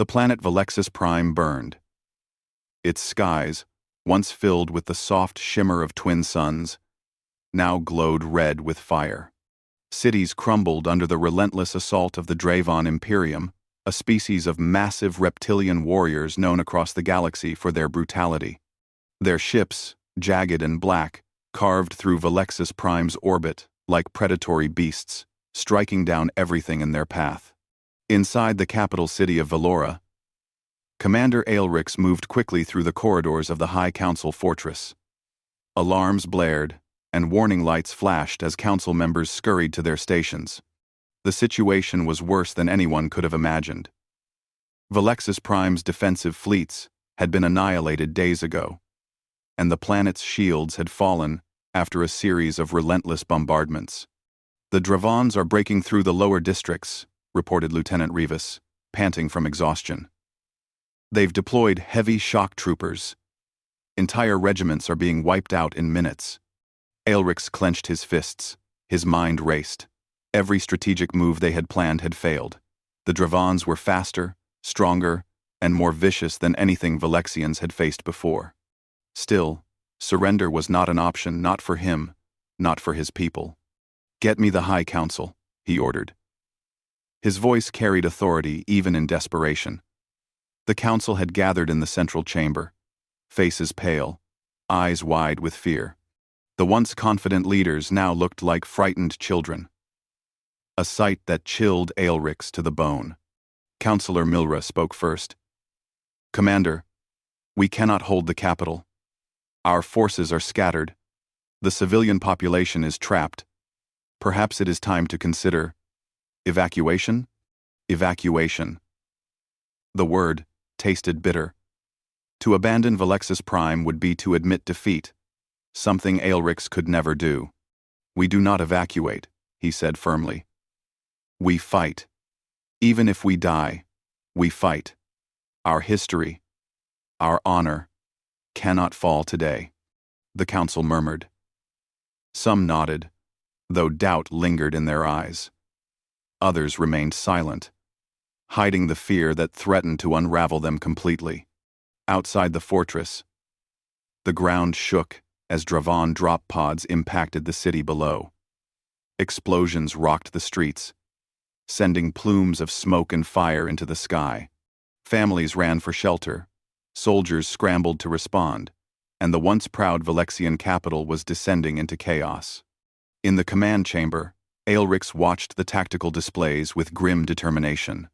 The planet ViewerShip burned. Its skies, once filled with the soft shimmer of twin suns, now glowed red with fire. Cities crumbled under the relentless assault of the Dravon Imperium, a species of massive reptilian warriors known across the galaxy for their brutality. Their ships, jagged and black, carved through ViewerShip's orbit like predatory beasts, striking down everything in their path. Inside the capital city of Velora, Commander Aelrix moved quickly through the corridors of the High Council fortress. Alarms blared, and warning lights flashed as council members scurried to their stations. The situation was worse than anyone could have imagined. ViewerShip's defensive fleets had been annihilated days ago, and the planet's shields had fallen after a series of relentless bombardments. "The Dravons are breaking through the lower districts," reported Lieutenant Rivas, panting from exhaustion. "They've deployed heavy shock troopers. Entire regiments are being wiped out in minutes." Aelrix clenched his fists. His mind raced. Every strategic move they had planned had failed. The Dravons were faster, stronger, and more vicious than anything Valexians had faced before. Still, surrender was not an option, not for him, not for his people. "Get me the High Council," he ordered. His voice carried authority even in desperation. The council had gathered in the central chamber, faces pale, eyes wide with fear. The once confident leaders now looked like frightened children. A sight that chilled Aelrix to the bone. Councillor Milra spoke first. "Commander, we cannot hold the capital. Our forces are scattered. The civilian population is trapped. Perhaps it is time to consider evacuation?" Evacuation. The word tasted bitter. To abandon ViewerShip would be to admit defeat, something Aelrix could never do. "We do not evacuate," he said firmly. "We fight. Even if we die, we fight. Our history, our honor, cannot fall today," the council murmured. Some nodded, though doubt lingered in their eyes. Others remained silent, hiding the fear that threatened to unravel them completely. Outside the fortress, the ground shook as Dravon drop pods impacted the city below. Explosions rocked the streets, sending plumes of smoke and fire into the sky. Families ran for shelter, soldiers scrambled to respond, and the once proud Valexian capital was descending into chaos. In the command chamber, Aelrix watched the tactical displays with grim determination.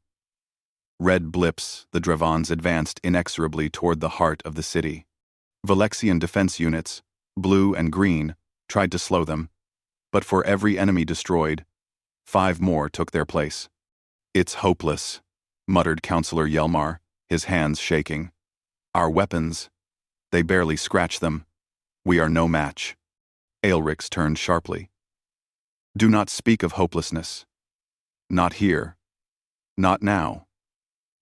Red blips, the Dravons advanced inexorably toward the heart of the city. Valexian defense units, blue and green, tried to slow them, but for every enemy destroyed, 5 more took their place. "It's hopeless," muttered Councillor Yelmar, his hands shaking. "Our weapons, they barely scratch them. We are no match." Aelrix turned sharply. "Do not speak of hopelessness. Not here. Not now.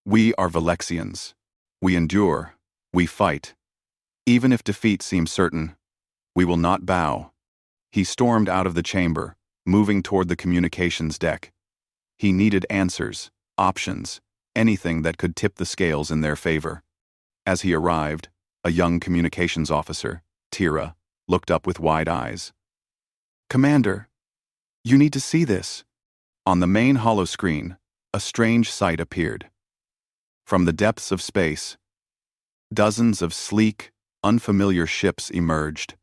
We are Valexians. We endure. We fight. Even if defeat seems certain, we will not bow." He stormed out of the chamber, moving toward the communications deck. He needed answers, options, anything that could tip the scales in their favor. As he arrived, a young communications officer, Tira, looked up with wide eyes. "Commander, you need to see this." On the main holoscreen, a strange sight appeared. From the depths of space, dozens of sleek, unfamiliar ships emerged,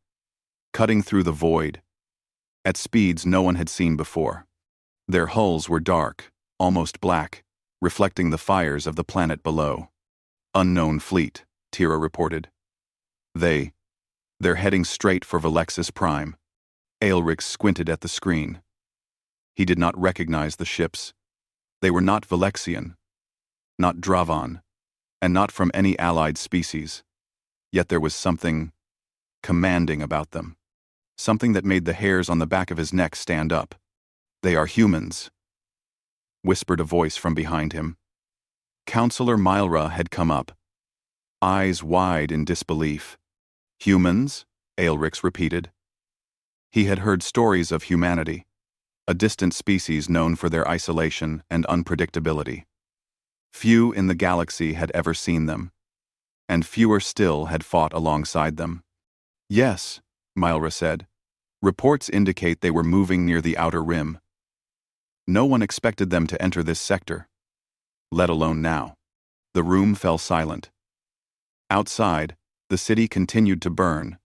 cutting through the void, at speeds no one had seen before. Their hulls were dark, almost black, reflecting the fires of the planet below. "Unknown fleet," Tira reported. They're heading straight for ViewerShip. Aelrix squinted at the screen. He did not recognize the ships. They were not Valexian, not Dravon, and not from any allied species. Yet there was something commanding about them. Something that made the hairs on the back of his neck stand up. "They are humans," whispered a voice from behind him. Councillor Milra had come up, eyes wide in disbelief. "Humans?" Aelrix repeated. He had heard stories of humanity, a distant species known for their isolation and unpredictability. Few in the galaxy had ever seen them, and fewer still had fought alongside them. Yes, Mylra said. Reports indicate they were moving near the outer rim. No one expected them to enter this sector, let alone now. The room fell silent. Outside, the city continued to burn,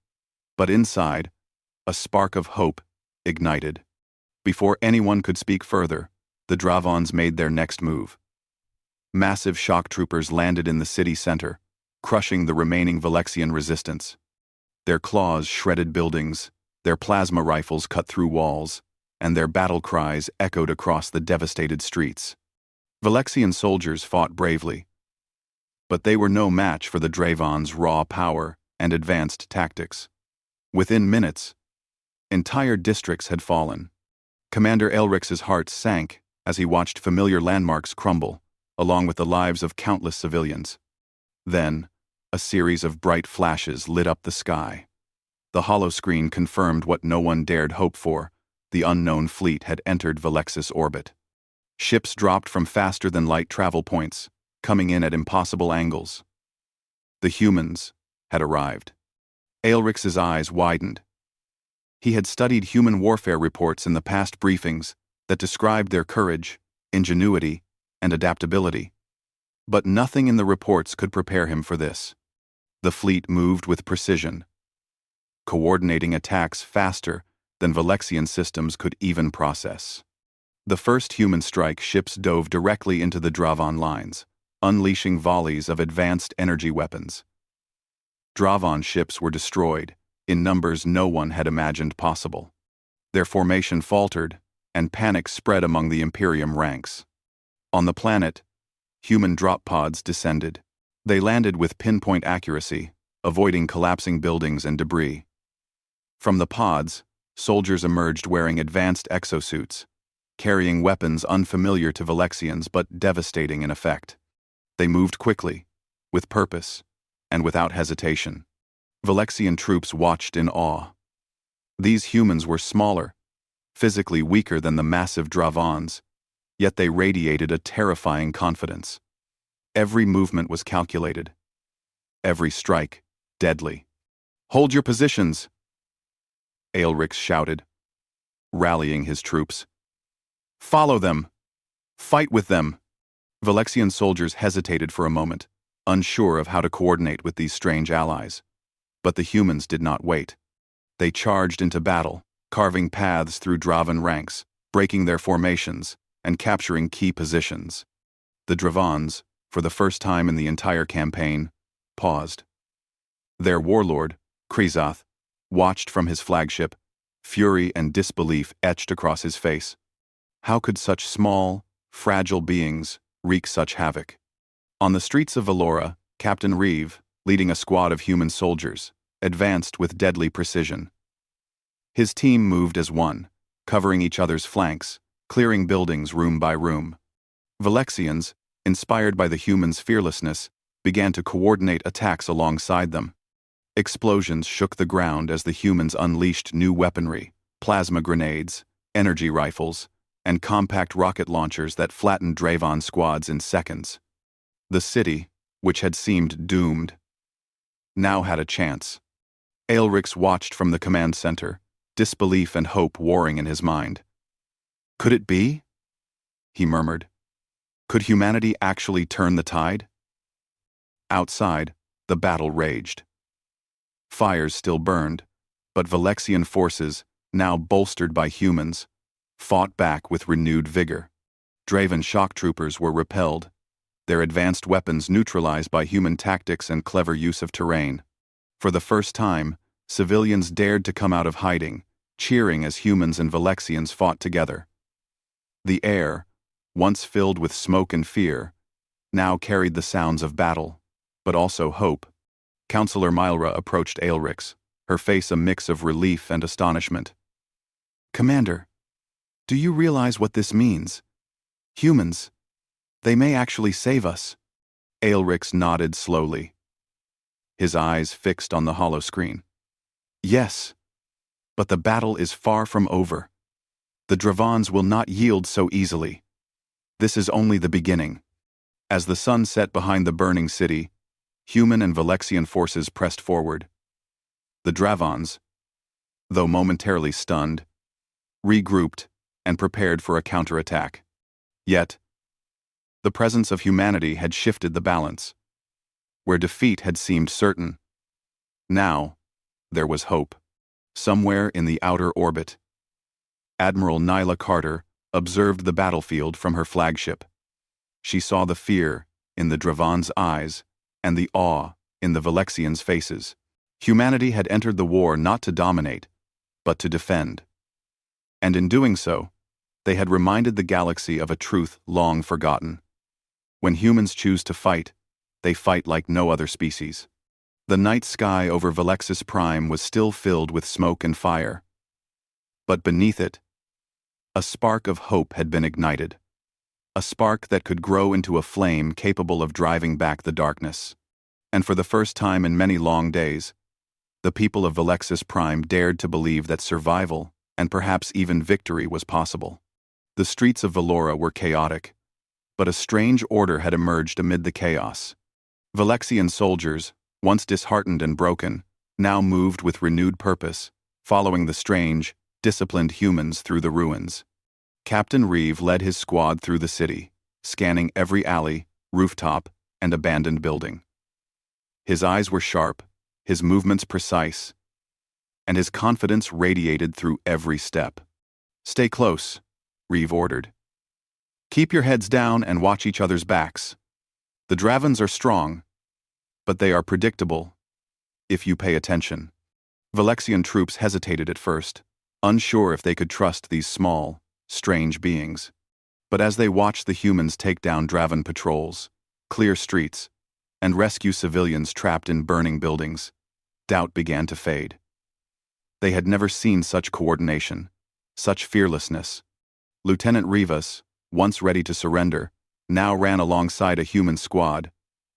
but inside, a spark of hope ignited. Before anyone could speak further, the Dravons made their next move. Massive shock troopers landed in the city center, crushing the remaining Valexian resistance. Their claws shredded buildings, their plasma rifles cut through walls, and their battle cries echoed across the devastated streets. Valexian soldiers fought bravely, but they were no match for the Dravons' raw power and advanced tactics. Within minutes, entire districts had fallen. Commander Elrix's heart sank as he watched familiar landmarks crumble, along with the lives of countless civilians. Then, a series of bright flashes lit up the sky. The holoscreen confirmed what no one dared hope for: the unknown fleet had entered Valexis orbit. Ships dropped from faster-than-light travel points, coming in at impossible angles. The humans had arrived. Elrix's eyes widened. He had studied human warfare reports in the past briefings that described their courage, ingenuity, and adaptability. But nothing in the reports could prepare him for this. The fleet moved with precision, coordinating attacks faster than Valexian systems could even process. The first human strike ships dove directly into the Dravon lines, unleashing volleys of advanced energy weapons. Dravon ships were destroyed, in numbers no one had imagined possible. Their formation faltered, and panic spread among the Imperium ranks. On the planet, human drop pods descended. They landed with pinpoint accuracy, avoiding collapsing buildings and debris. From the pods, soldiers emerged wearing advanced exosuits, carrying weapons unfamiliar to Valexians but devastating in effect. They moved quickly, with purpose, and without hesitation. Valexian troops watched in awe. These humans were smaller, physically weaker than the massive Dravons, yet they radiated a terrifying confidence. Every movement was calculated, every strike deadly. "Hold your positions!" Elrix shouted, rallying his troops. "Follow them! Fight with them!" Valexian soldiers hesitated for a moment, unsure of how to coordinate with these strange allies. But the humans did not wait. They charged into battle, carving paths through Dravan ranks, breaking their formations, and capturing key positions. The Dravons, for the first time in the entire campaign, paused. Their warlord, Krizoth, watched from his flagship, fury and disbelief etched across his face. How could such small, fragile beings wreak such havoc? On the streets of Valora, Captain Reeve, leading a squad of human soldiers, advanced with deadly precision. His team moved as one, covering each other's flanks, clearing buildings room by room. Valexians, inspired by the humans' fearlessness, began to coordinate attacks alongside them. Explosions shook the ground as the humans unleashed new weaponry: plasma grenades, energy rifles, and compact rocket launchers that flattened Dravon squads in seconds. The city, which had seemed doomed, now had a chance. Elrix watched from the command center, disbelief and hope warring in his mind. "Could it be?" he murmured. "Could humanity actually turn the tide?" Outside, the battle raged. Fires still burned, but Valexian forces, now bolstered by humans, fought back with renewed vigor. Draven shock troopers were repelled, their advanced weapons neutralized by human tactics and clever use of terrain. For the first time, civilians dared to come out of hiding, cheering as humans and Valexians fought together. The air, once filled with smoke and fear, now carried the sounds of battle, but also hope. Counselor Mylra approached Elrix, her face a mix of relief and astonishment. "Commander, do you realize what this means? Humans, they may actually save us." Elrix nodded slowly, his eyes fixed on the holoscreen. "Yes, but the battle is far from over. The Dravons will not yield so easily. This is only the beginning." As the sun set behind the burning city, human and Valexian forces pressed forward. The Dravons, though momentarily stunned, regrouped and prepared for a counterattack. Yet, the presence of humanity had shifted the balance. Where defeat had seemed certain, now there was hope. Somewhere in the outer orbit, Admiral Nyla Carter observed the battlefield from her flagship. She saw the fear in the Dravons' eyes and the awe in the Valexians' faces. Humanity had entered the war not to dominate, but to defend. And in doing so, they had reminded the galaxy of a truth long forgotten. When humans choose to fight, they fight like no other species. The night sky over Valexis Prime was still filled with smoke and fire. But beneath it, a spark of hope had been ignited. A spark that could grow into a flame capable of driving back the darkness. And for the first time in many long days, the people of Valexis Prime dared to believe that survival, and perhaps even victory, was possible. The streets of Valora were chaotic, but a strange order had emerged amid the chaos. Valexian soldiers, once disheartened and broken, now moved with renewed purpose, following the strange, disciplined humans through the ruins. Captain Reeve led his squad through the city, scanning every alley, rooftop, and abandoned building. His eyes were sharp, his movements precise, and his confidence radiated through every step. "Stay close," Reeve ordered. "Keep your heads down and watch each other's backs. The Dravons are strong, but they are predictable if you pay attention." Valexian troops hesitated at first, unsure if they could trust these small, strange beings. But as they watched the humans take down Dravon patrols, clear streets, and rescue civilians trapped in burning buildings, doubt began to fade. They had never seen such coordination, such fearlessness. Lieutenant Rivas, once ready to surrender, now ran alongside a human squad,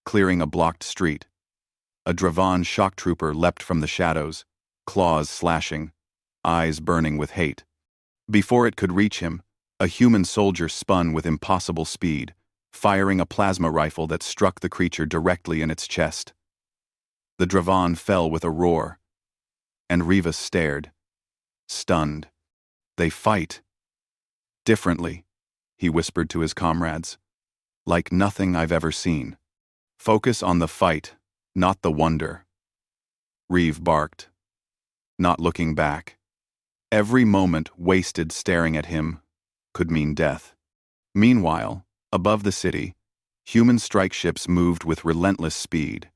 clearing a blocked street. A Dravon shock trooper leapt from the shadows, claws slashing, eyes burning with hate. Before it could reach him, a human soldier spun with impossible speed, firing a plasma rifle that struck the creature directly in its chest. The Dravon fell with a roar, and Rivas stared, stunned. "They fight differently," he whispered to his comrades. "Like nothing I've ever seen. Focus on the fight, not the wonder." Reeve barked, not looking back. Every moment wasted staring at him could mean death. Meanwhile, above the city, human strike ships moved with relentless speed.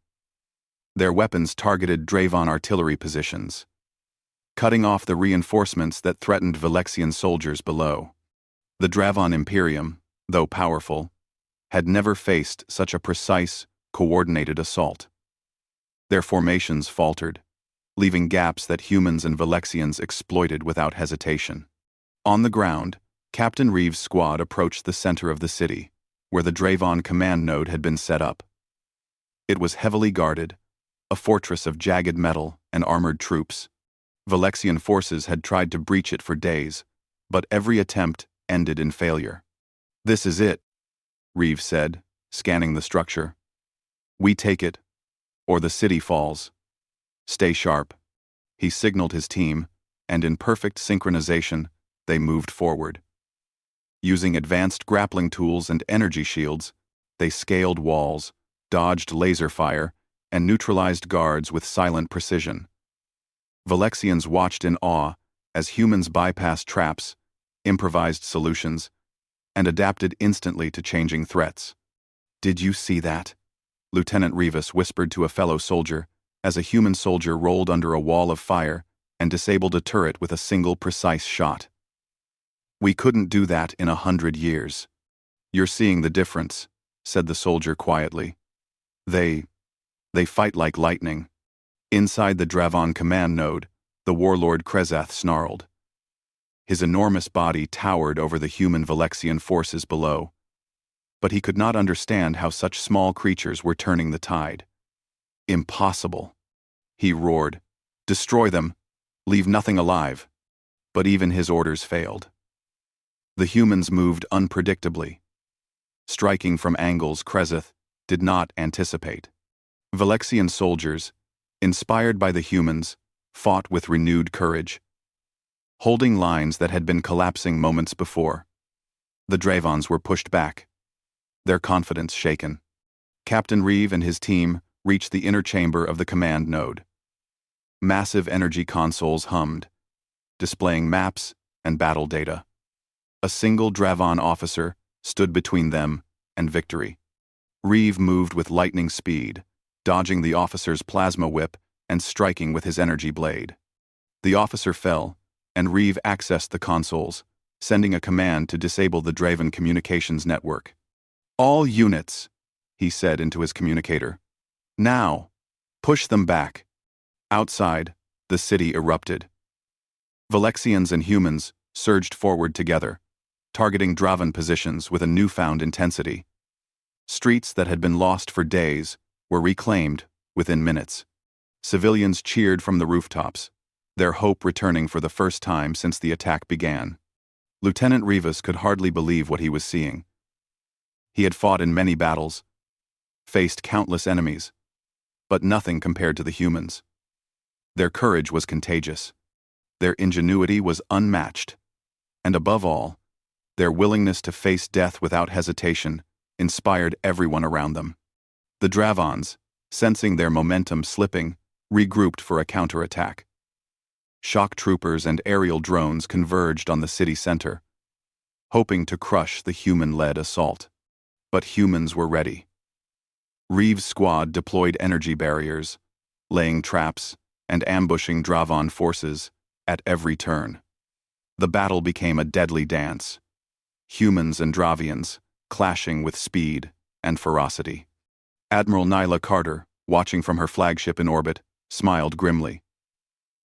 Their weapons targeted Dravon artillery positions, cutting off the reinforcements that threatened Valexian soldiers below. The Dravon Imperium, though powerful, had never faced such a precise, coordinated assault. Their formations faltered, leaving gaps that humans and Valexians exploited without hesitation. On the ground, Captain Reeves' squad approached the center of the city, where the Dravon command node had been set up. It was heavily guarded, a fortress of jagged metal and armored troops. Valexian forces had tried to breach it for days, but every attempt ended in failure. "This is it," Reeves said, scanning the structure. "We take it, or the city falls. Stay sharp." He signaled his team, and in perfect synchronization, they moved forward. Using advanced grappling tools and energy shields, they scaled walls, dodged laser fire, and neutralized guards with silent precision. Valexians watched in awe as humans bypassed traps, improvised solutions, and adapted instantly to changing threats. "Did you see that?" Lieutenant Rivas whispered to a fellow soldier as a human soldier rolled under a wall of fire and disabled a turret with a single precise shot. "We couldn't do that in 100 years. "You're seeing the difference," said the soldier quietly. They fight like lightning." Inside the Dravon command node, the warlord Krezath snarled. His enormous body towered over the human Valexian forces below. But he could not understand how such small creatures were turning the tide. "Impossible," he roared. "Destroy them. Leave nothing alive." But even his orders failed. The humans moved unpredictably. striking from angles Krezeth did not anticipate. Valexian soldiers, inspired by the humans, fought with renewed courage, holding lines that had been collapsing moments before. The Dravons were pushed back, their confidence shaken. Captain Reeve and his team reached the inner chamber of the command node. Massive energy consoles hummed, displaying maps and battle data. A single Dravon officer stood between them and victory. Reeve moved with lightning speed, dodging the officer's plasma whip and striking with his energy blade. The officer fell, and Reeve accessed the consoles, sending a command to disable the Draven communications network. "All units," he said into his communicator. "Now, push them back." Outside, the city erupted. Valexians and humans surged forward together, targeting Draven positions with a newfound intensity. Streets that had been lost for days were reclaimed within minutes. Civilians cheered from the rooftops, their hope returning for the first time since the attack began. Lieutenant Rivas could hardly believe what he was seeing. He had fought in many battles, faced countless enemies, but nothing compared to the humans. Their courage was contagious. Their ingenuity was unmatched. And above all, their willingness to face death without hesitation inspired everyone around them. The Dravons, sensing their momentum slipping, regrouped for a counterattack. Shock troopers and aerial drones converged on the city center, hoping to crush the human-led assault. But humans were ready. Reeve's squad deployed energy barriers, laying traps and ambushing Dravon forces at every turn. The battle became a deadly dance, humans and Dravians clashing with speed and ferocity. Admiral Nyla Carter, watching from her flagship in orbit, smiled grimly.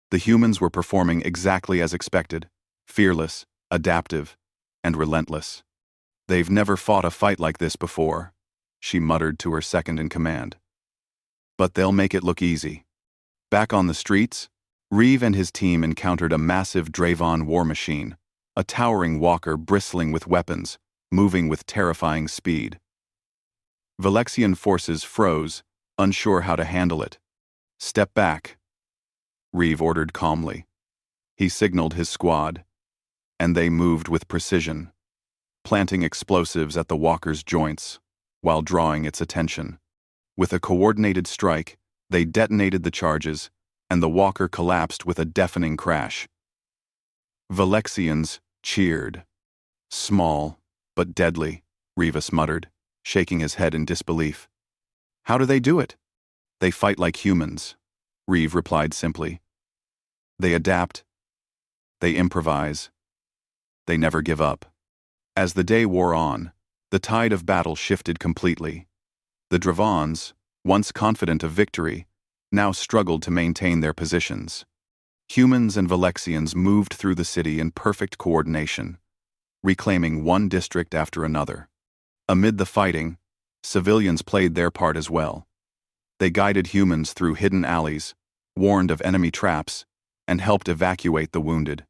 The humans were performing exactly as expected, fearless, adaptive, and relentless. "They've never fought a fight like this before," she muttered to her second-in-command. "But they'll make it look easy." Back on the streets, Reeve and his team encountered a massive Dravon war machine, a towering walker bristling with weapons, moving with terrifying speed. Valexian forces froze, unsure how to handle it. "Step back," Reeve ordered calmly. He signaled his squad, and they moved with precision, planting explosives at the walker's joints while drawing its attention. With a coordinated strike, they detonated the charges, and the walker collapsed with a deafening crash. Valexians cheered. "Small, but deadly," Rivas muttered, shaking his head in disbelief. "How do they do it?" "They fight like humans," Reeve replied simply. "They adapt. They improvise. They never give up." As the day wore on, the tide of battle shifted completely. The Dravons, once confident of victory, now struggled to maintain their positions. Humans and Valexians moved through the city in perfect coordination, reclaiming one district after another. Amid the fighting, civilians played their part as well. They guided humans through hidden alleys, warned of enemy traps, and helped evacuate the wounded.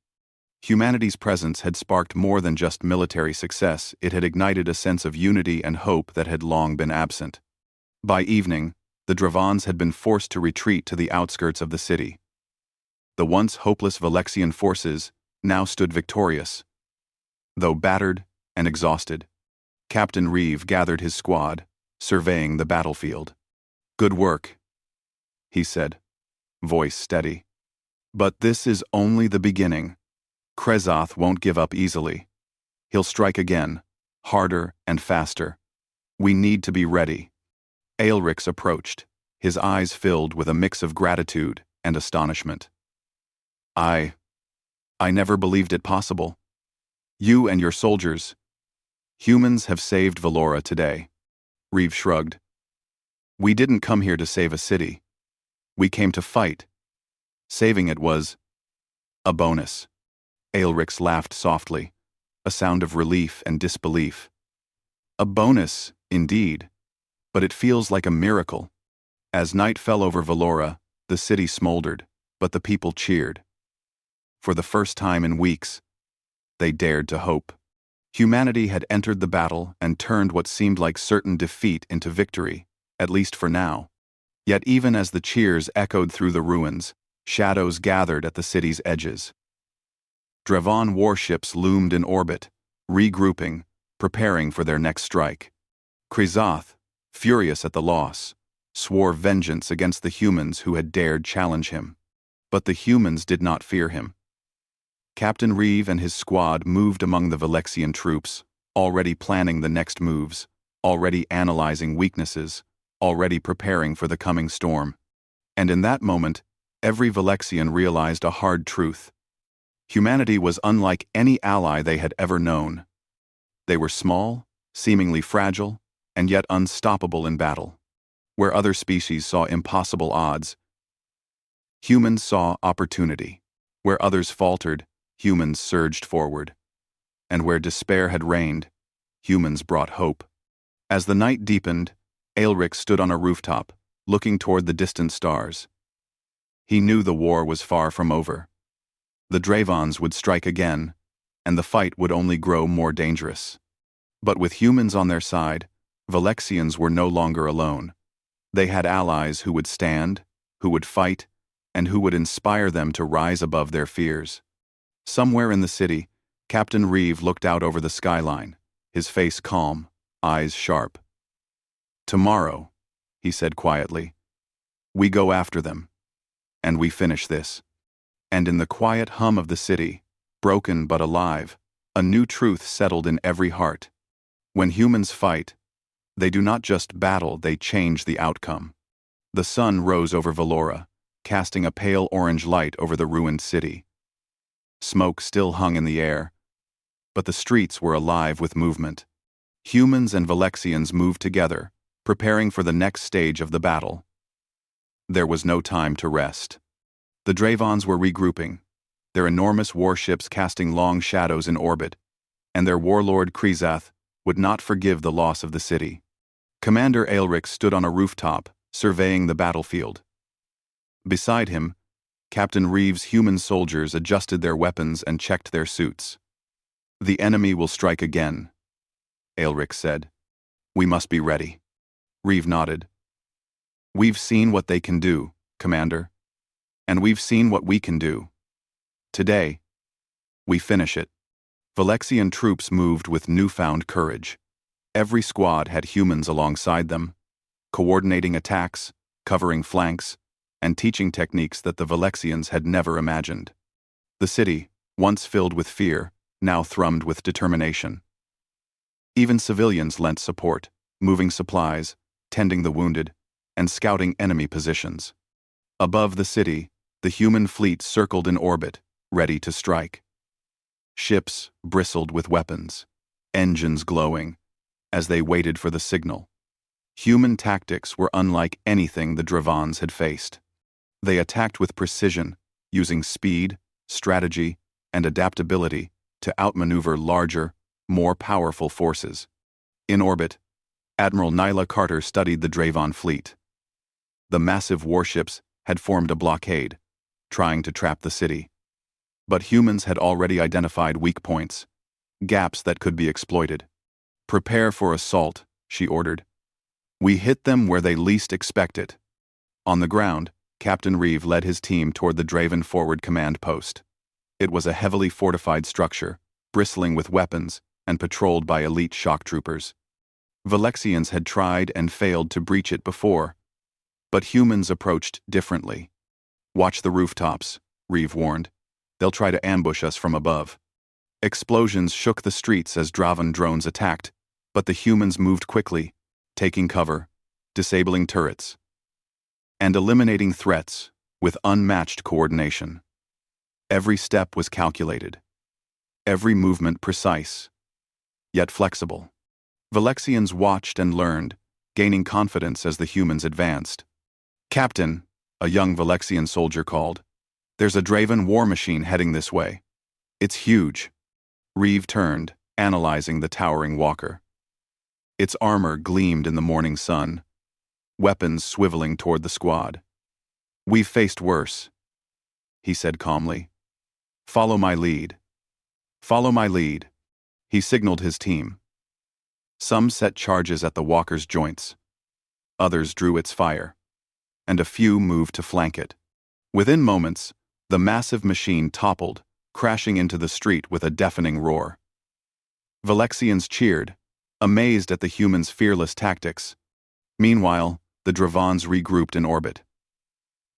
Humanity's presence had sparked more than just military success. It had ignited a sense of unity and hope that had long been absent. By evening, the Dravons had been forced to retreat to the outskirts of the city. The once hopeless Valexian forces now stood victorious. Though battered and exhausted, Captain Reeve gathered his squad, surveying the battlefield. "Good work," he said, voice steady. "But this is only the beginning. Krezeth won't give up easily. He'll strike again, harder and faster. We need to be ready." Aelrix approached, his eyes filled with a mix of gratitude and astonishment. I never believed it possible. You and your soldiers. Humans have saved Valora today." Reeve shrugged. "We didn't come here to save a city. We came to fight. Saving it was a bonus." Aelrix laughed softly, a sound of relief and disbelief. "A bonus, indeed, but it feels like a miracle." As night fell over Valora, the city smoldered, but the people cheered. For the first time in weeks, they dared to hope. Humanity had entered the battle and turned what seemed like certain defeat into victory, at least for now. Yet even as the cheers echoed through the ruins, shadows gathered at the city's edges. Drevon warships loomed in orbit, regrouping, preparing for their next strike. Krizoth, furious at the loss, swore vengeance against the humans who had dared challenge him. But the humans did not fear him. Captain Reeve and his squad moved among the Valexian troops, already planning the next moves, already analyzing weaknesses, already preparing for the coming storm. And in that moment, every Valexian realized a hard truth. Humanity was unlike any ally they had ever known. They were small, seemingly fragile, and yet unstoppable in battle. Where other species saw impossible odds, humans saw opportunity. Where others faltered, humans surged forward. And where despair had reigned, humans brought hope. As the night deepened, Aelric stood on a rooftop, looking toward the distant stars. He knew the war was far from over. The Drevons would strike again, and the fight would only grow more dangerous. But with humans on their side, Valexians were no longer alone. They had allies who would stand, who would fight, and who would inspire them to rise above their fears. Somewhere in the city, Captain Reeve looked out over the skyline, his face calm, eyes sharp. "Tomorrow," he said quietly, "we go after them, and we finish this." And in the quiet hum of the city, broken but alive, a new truth settled in every heart. When humans fight, they do not just battle, they change the outcome. The sun rose over Valora, casting a pale orange light over the ruined city. Smoke still hung in the air, but the streets were alive with movement. Humans and Valexians moved together, preparing for the next stage of the battle. There was no time to rest. The Drevons were regrouping, their enormous warships casting long shadows in orbit, and their warlord Krizoth would not forgive the loss of the city. Commander Aelric stood on a rooftop, surveying the battlefield. Beside him, Captain Reeve's human soldiers adjusted their weapons and checked their suits. "The enemy will strike again," Aelric said. "We must be ready." Reeve nodded. "We've seen what they can do, Commander. And we've seen what we can do. Today, we finish it." Valexian troops moved with newfound courage. Every squad had humans alongside them, coordinating attacks, covering flanks, and teaching techniques that the Valexians had never imagined. The city, once filled with fear, now thrummed with determination. Even civilians lent support, moving supplies, tending the wounded, and scouting enemy positions. Above the city, the human fleet circled in orbit, ready to strike. Ships bristled with weapons, engines glowing, as they waited for the signal. Human tactics were unlike anything the Drevons had faced. They attacked with precision, using speed, strategy, and adaptability to outmaneuver larger, more powerful forces. In orbit, Admiral Nyla Carter studied the Drevon fleet. The massive warships had formed a blockade, trying to trap the city. But humans had already identified weak points, gaps that could be exploited. "Prepare for assault," she ordered. "We hit them where they least expect it." On the ground, Captain Reeve led his team toward the Draven Forward Command Post. It was a heavily fortified structure, bristling with weapons and patrolled by elite shock troopers. Valexians had tried and failed to breach it before, but humans approached differently. "Watch the rooftops," Reeve warned. "They'll try to ambush us from above." Explosions shook the streets as Draven drones attacked, but the humans moved quickly, taking cover, disabling turrets, and eliminating threats with unmatched coordination. Every step was calculated, every movement precise, yet flexible. Valexians watched and learned, gaining confidence as the humans advanced. "Captain," a young Valexian soldier called, "there's a Draven war machine heading this way. It's huge." Reeve turned, analyzing the towering walker. Its armor gleamed in the morning sun, weapons swiveling toward the squad. "We've faced worse," he said calmly. "Follow my lead. Follow my lead." He signaled his team. Some set charges at the walker's joints. Others drew its fire, and a few moved to flank it. Within moments, the massive machine toppled, crashing into the street with a deafening roar. Valexians cheered, amazed at the humans' fearless tactics. Meanwhile, the Dravons regrouped in orbit.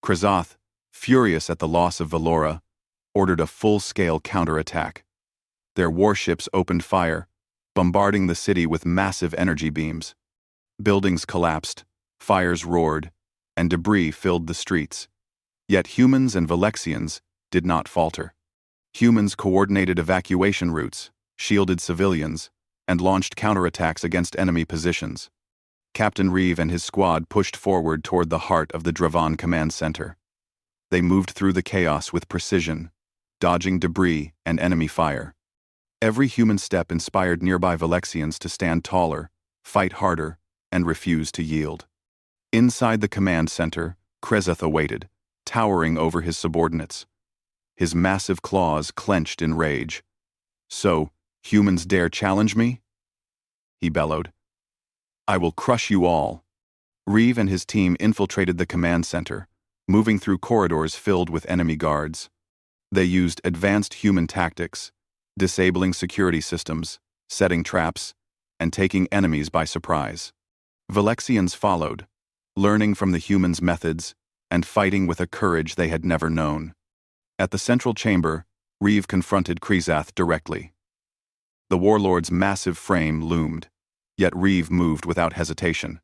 Krazoth, furious at the loss of Valora, ordered a full-scale counterattack. Their warships opened fire, bombarding the city with massive energy beams. Buildings collapsed, fires roared, and debris filled the streets. Yet humans and Valexians did not falter. Humans coordinated evacuation routes, shielded civilians, and launched counterattacks against enemy positions. Captain Reeve and his squad pushed forward toward the heart of the Dravon command center. They moved through the chaos with precision, dodging debris and enemy fire. Every human step inspired nearby Valexians to stand taller, fight harder, and refuse to yield. Inside the command center, Krazoth awaited, towering over his subordinates. His massive claws clenched in rage. "So, humans dare challenge me?" he bellowed. "I will crush you all." Reeve and his team infiltrated the command center, moving through corridors filled with enemy guards. They used advanced human tactics, disabling security systems, setting traps, and taking enemies by surprise. Valexians followed, learning from the humans' methods and fighting with a courage they had never known. At the central chamber, Reeve confronted Krazoth directly. The warlord's massive frame loomed, yet Reeve moved without hesitation.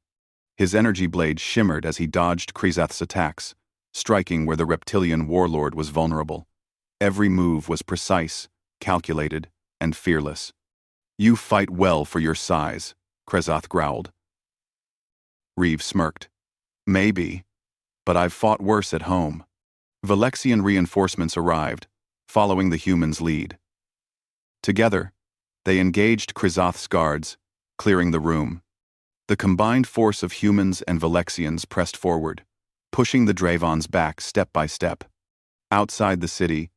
His energy blade shimmered as he dodged Krazoth's attacks, striking where the reptilian warlord was vulnerable. Every move was precise, calculated, and fearless. "You fight well for your size," Krazoth growled. Reeve smirked. "Maybe, but I've fought worse at home." Valexian reinforcements arrived, following the humans' lead. Together, they engaged Krazoth's guards, clearing the room. The combined force of humans and Valexians pressed forward, pushing the Dravons back step by step. Outside the city,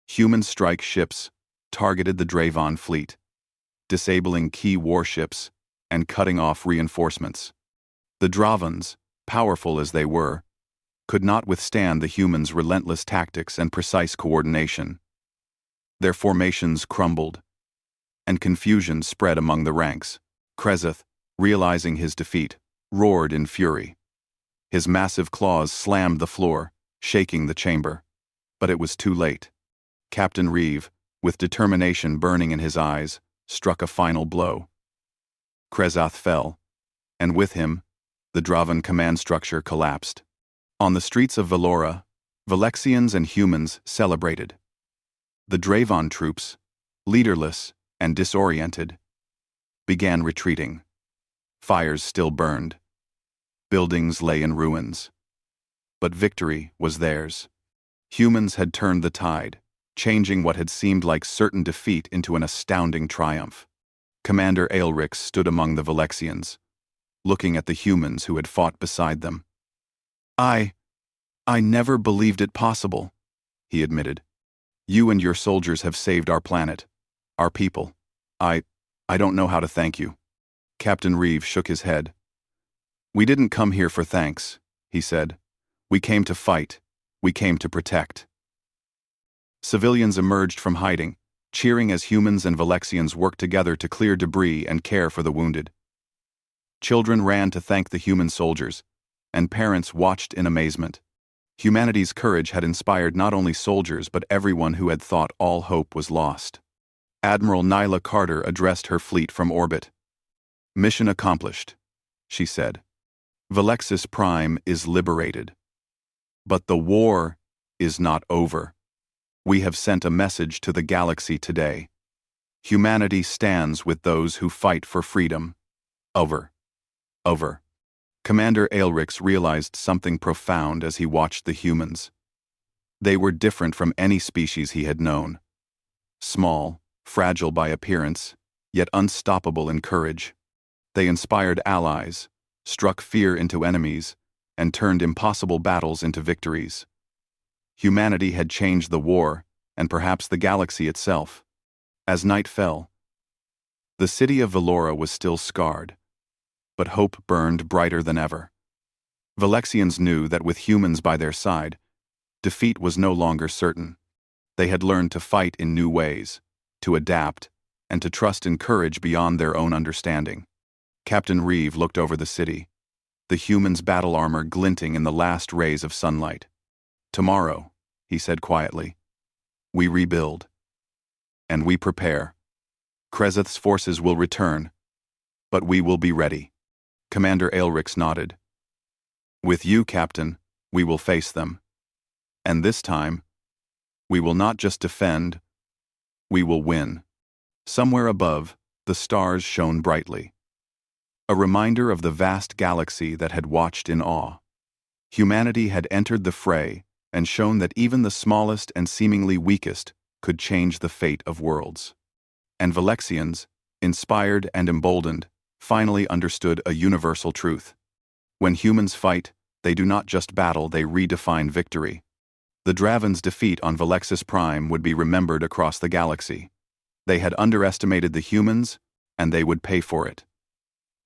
human strike ships targeted the Dravon fleet, disabling key warships and cutting off reinforcements. The Dravons, powerful as they were, could not withstand the humans' relentless tactics and precise coordination. Their formations crumbled, and confusion spread among the ranks. Krazoth, realizing his defeat, roared in fury. His massive claws slammed the floor, shaking the chamber. But it was too late. Captain Reeve, with determination burning in his eyes, struck a final blow. Krazoth fell, and with him, the Dravon command structure collapsed. On the streets of Valora, Valexians and humans celebrated. The Dravon troops, leaderless and disoriented, began retreating. Fires still burned. Buildings lay in ruins. But victory was theirs. Humans had turned the tide, changing what had seemed like certain defeat into an astounding triumph. Commander Aelrix stood among the Valexians, looking at the humans who had fought beside them. I never believed it possible," he admitted. "You and your soldiers have saved our planet, our people. I don't know how to thank you." Captain Reeve shook his head. "We didn't come here for thanks," he said. "We came to fight. We came to protect." Civilians emerged from hiding, cheering as humans and Valexians worked together to clear debris and care for the wounded. Children ran to thank the human soldiers, and parents watched in amazement. Humanity's courage had inspired not only soldiers but everyone who had thought all hope was lost. Admiral Nyla Carter addressed her fleet from orbit. "Mission accomplished," she said. "Valexis Prime is liberated. But the war is not over. We have sent a message to the galaxy today. Humanity stands with those who fight for freedom. Over. Over." Commander Aelrix realized something profound as he watched the humans. They were different from any species he had known. Small, fragile by appearance, yet unstoppable in courage. They inspired allies, struck fear into enemies, and turned impossible battles into victories. Humanity had changed the war, and perhaps the galaxy itself. As night fell, The city of Velora was still scarred, but hope burned brighter than ever. Valexians knew that with humans by their side, defeat was no longer certain. They had learned to fight in new ways, to adapt, and to trust in courage beyond their own understanding. Captain Reeve looked over the city, the humans' battle armor glinting in the last rays of sunlight. "Tomorrow," he said quietly, "we rebuild. And we prepare. Krezeth's forces will return, but we will be ready." Commander Aelrix nodded. "With you, Captain, we will face them. And this time, we will not just defend, we will win." Somewhere above, the stars shone brightly. A reminder of the vast galaxy that had watched in awe. Humanity had entered the fray and shown that even the smallest and seemingly weakest could change the fate of worlds. And Valexians, inspired and emboldened, finally understood a universal truth. When humans fight, they do not just battle, they redefine victory. The Draven's defeat on Valexis Prime would be remembered across the galaxy. They had underestimated the humans, and they would pay for it.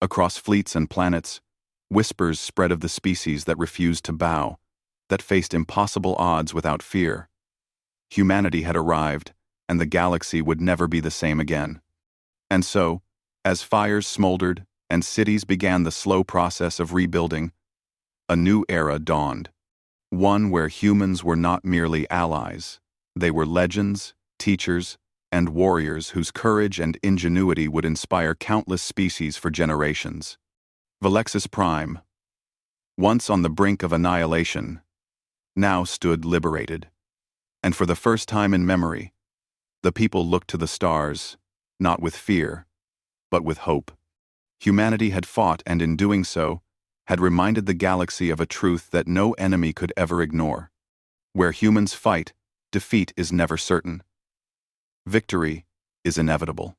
Across fleets and planets, whispers spread of the species that refused to bow, that faced impossible odds without fear. Humanity had arrived, and the galaxy would never be the same again. And so, as fires smoldered and cities began the slow process of rebuilding, a new era dawned. One where humans were not merely allies, they were legends, teachers, and warriors whose courage and ingenuity would inspire countless species for generations. Valexis Prime, once on the brink of annihilation, now stood liberated. And for the first time in memory, the people looked to the stars, not with fear, but with hope. Humanity had fought, and in doing so, had reminded the galaxy of a truth that no enemy could ever ignore. Where humans fight, defeat is never certain. Victory is inevitable.